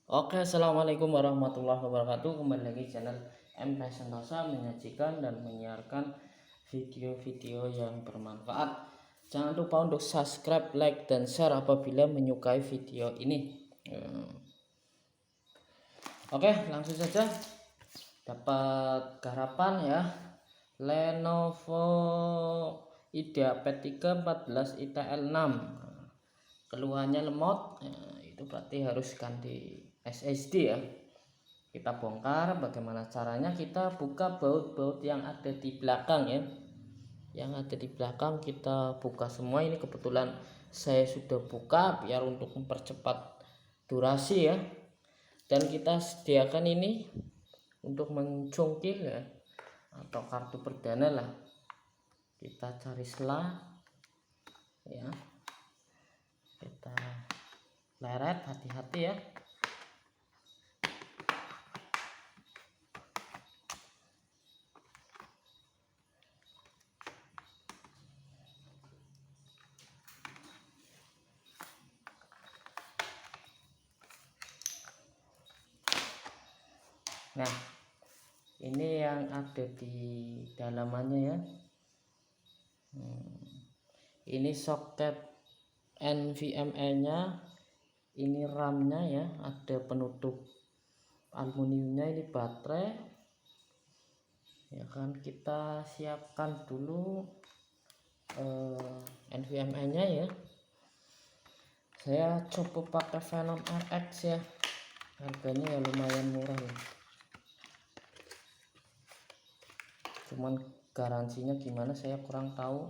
Oke, assalamualaikum warahmatullahi wabarakatuh. Kembali lagi channel M Sentosa menyajikan dan menyiarkan video-video yang bermanfaat. Jangan lupa untuk subscribe, like, dan share apabila menyukai video ini. Oke, langsung saja. Dapat garapan ya, Lenovo IdeaPad 3 14 ITL 6. Keluhannya lemot, itu berarti harus ganti SSD ya. Kita bongkar bagaimana caranya. Kita buka baut-baut yang ada di belakang ya, yang ada di belakang kita buka semua. Ini kebetulan saya sudah buka biar untuk mempercepat durasi ya. Dan kita sediakan ini untuk mencungkil ya, atau kartu perdana lah. Kita cari sela ya, kita leret, hati-hati ya. Nah, ini yang ada di dalamannya ya. Ini soket NVMe nya, ini RAM nya ya, ada penutup aluminiumnya. Ini baterai ya kan. Kita siapkan dulu NVMe nya ya. Saya coba pakai Venom RX ya, harganya ya lumayan murah ya, cuman garansinya gimana saya kurang tahu.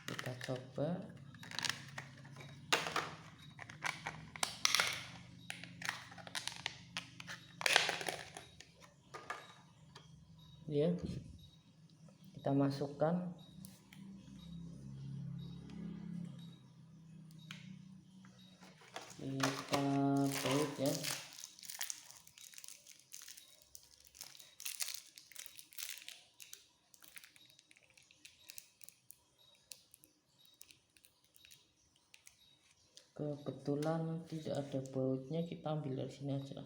Kita coba ya, kita masukkan. Kita baut ya. Kebetulan tidak ada bautnya, kita ambil dari sini aja.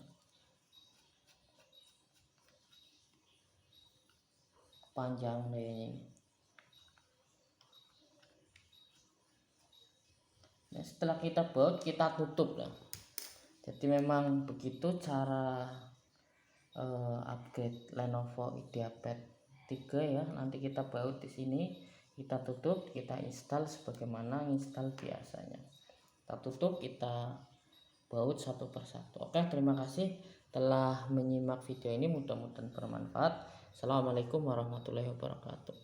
Panjang deh ini. Nah, setelah kita baut, kita tutup lah. Jadi memang begitu cara upgrade Lenovo IdeaPad 3 ya. Nanti kita baut di sini, kita tutup, kita install sebagaimana install biasanya. Kita tutup, kita baut satu persatu. Oke, terima kasih telah menyimak video ini, mudah-mudahan bermanfaat. Assalamualaikum warahmatullahi wabarakatuh.